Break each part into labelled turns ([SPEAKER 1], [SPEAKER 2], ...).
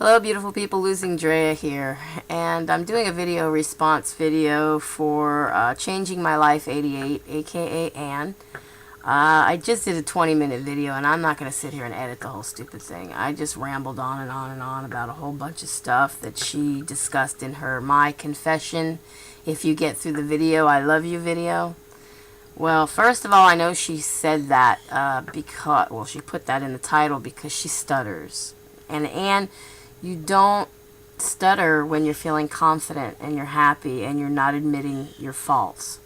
[SPEAKER 1] Hello beautiful people, losingDrea here, and I'm doing a video response video for ChanginMyLife88, aka Ann. I just did a 20-minute video, and I'm not going to sit here and edit the whole stupid thing. I just rambled on and on and on about a whole bunch of stuff that she discussed in her My Confession, If You Get Through the Video, I Love You video. Well, first of all, I know she said that because, well, she put that in the title because she stutters. And Ann, you don't stutter when you're feeling confident and you're happy and you're not admitting your faults.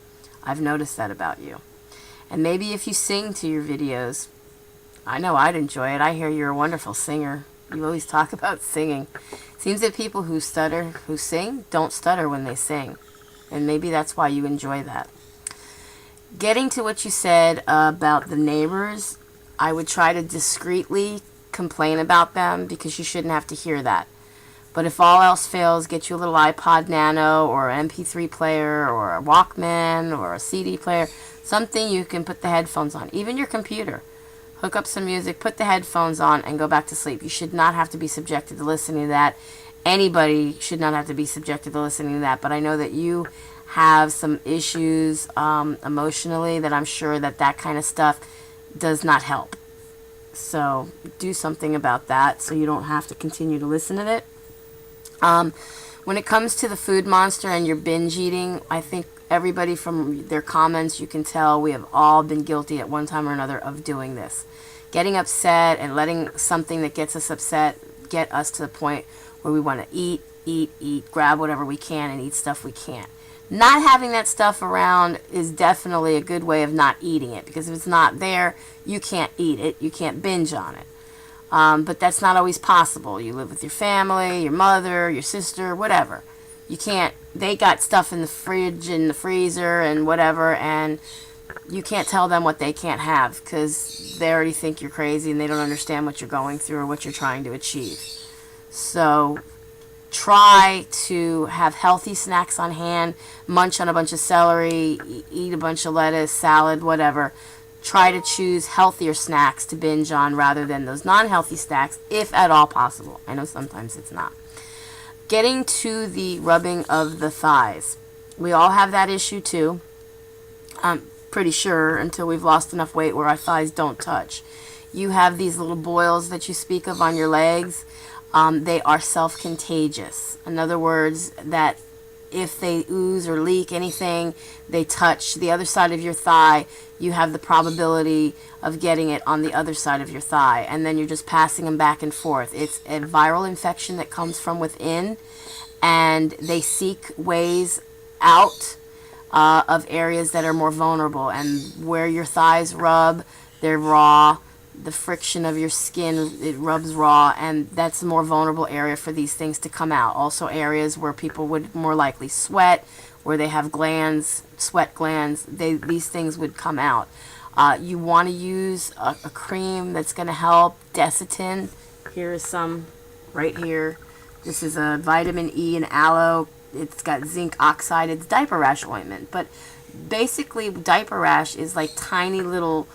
[SPEAKER 1] I've noticed that about you. And maybe if you sing to your videos, I know I'd enjoy it. I hear you're a wonderful singer. You always talk about singing. It seems that people who stutter, who sing, don't stutter when they sing. And maybe that's why you enjoy that. Getting to what you said about the neighbors, I would try to discreetly complain about them because you shouldn't have to hear that. But if all else fails, get you a little iPod Nano or an MP3 player or a Walkman or a CD player, something you can put the headphones on. Even your computer. Hook up some music, put the headphones on, and go back to sleep. You should not have to be subjected to listening to that. Anybody should not have to be subjected to listening to that. But I know that you have some issues emotionally that I'm sure that kind of stuff does not help. So do something about that so you don't have to continue to listen to it. When it comes to the food monster and your binge eating, I think everybody from their comments, you can tell we have all been guilty at one time or another of doing this. Getting upset and letting something that gets us upset get us to the point where we want to eat, grab whatever we can and eat stuff we can't. Not having that stuff around is definitely a good way of not eating it, because if it's not there, you can't eat it, you can't binge on it. But that's not always possible. You live with your family, your mother, your sister, whatever. You can't, they got stuff in the fridge and the freezer and whatever, and you can't tell them what they can't have because they already think you're crazy and they don't understand what you're going through or what you're trying to achieve. So try to have healthy snacks on hand, munch on a bunch of celery, eat a bunch of lettuce, salad, whatever. Try to choose healthier snacks to binge on rather than those non-healthy snacks, if at all possible. I know sometimes it's not. Getting to the rubbing of the thighs. We all have that issue too. I'm pretty sure, until we've lost enough weight where our thighs don't touch. You have these little boils that you speak of on your legs. They are self-contagious. In other words, that if they ooze or leak anything, they touch the other side of your thigh, you have the probability of getting it on the other side of your thigh, and then you're just passing them back and forth. It's a viral infection that comes from within, and they seek ways out of areas that are more vulnerable, and where your thighs rub, they're raw. The friction of your skin, it rubs raw, and that's a more vulnerable area for these things to come out. Also areas where people would more likely sweat, where they have glands, sweat glands, these things would come out. You want to use a cream that's going to help. Desitin, here is some right here. This is a vitamin E and aloe. It's got zinc oxide. It's diaper rash ointment, but basically diaper rash is like tiny little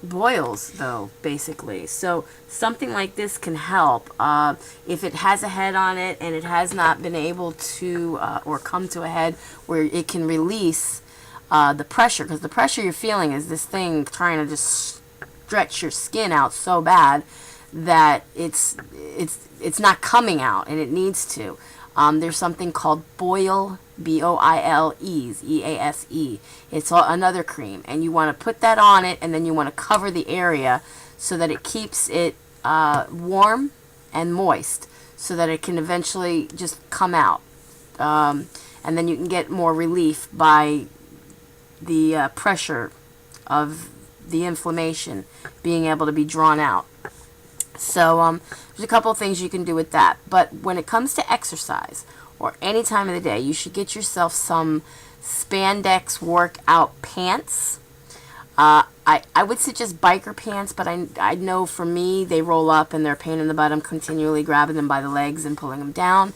[SPEAKER 1] boils, though, basically. So something like this can help. If it has a head on it and it has not been able to or come to a head where it can release the pressure, because the pressure you're feeling is this thing trying to just stretch your skin out so bad that it's not coming out, and it needs to. There's something called Boil, B-O-I-L-Ease, E-A-S-E. It's another cream, and you want to put that on it, and then you want to cover the area so that it keeps it warm and moist, so that it can eventually just come out. And then you can get more relief by the pressure of the inflammation being able to be drawn out. So there's a couple of things you can do with that. But when it comes to exercise, or any time of the day, you should get yourself some spandex workout pants. I would suggest biker pants, but I know for me, they roll up and they're a pain in the butt. I'm continually grabbing them by the legs and pulling them down.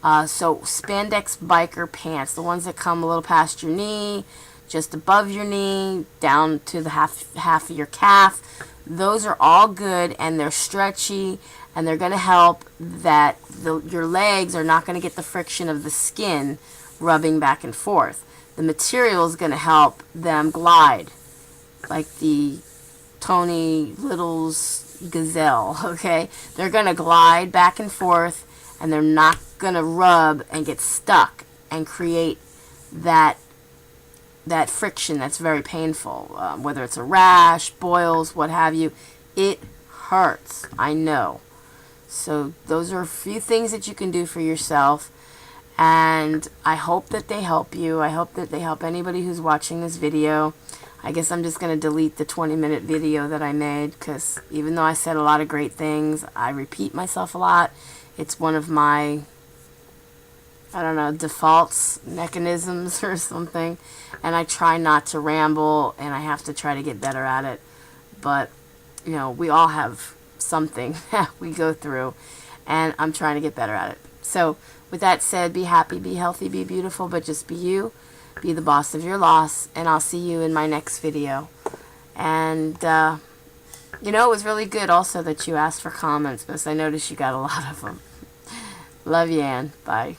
[SPEAKER 1] So spandex biker pants, the ones that come a little past your knee, just above your knee, down to the half of your calf. Those are all good, and they're stretchy, and they're going to help that your legs are not going to get the friction of the skin rubbing back and forth. The material is going to help them glide, like the Tony Little's gazelle, okay? They're going to glide back and forth, and they're not going to rub and get stuck and create that friction that's very painful, whether it's a rash, boils, what have you. It hurts, I know. So those are a few things that you can do for yourself, and I hope that they help you. I hope that they help anybody who's watching this video. I guess I'm just going to delete the 20-minute video that I made, because even though I said a lot of great things, I repeat myself a lot. It's one of my, I don't know, defaults, mechanisms or something, and I try not to ramble, and I have to try to get better at it. But, you know, we all have something that we go through, and I'm trying to get better at it. So, with that said, be happy, be healthy, be beautiful, but just be you. Be the boss of your loss, and I'll see you in my next video. And, you know, it was really good also that you asked for comments, because I noticed you got a lot of them. Love you, Ann. Bye.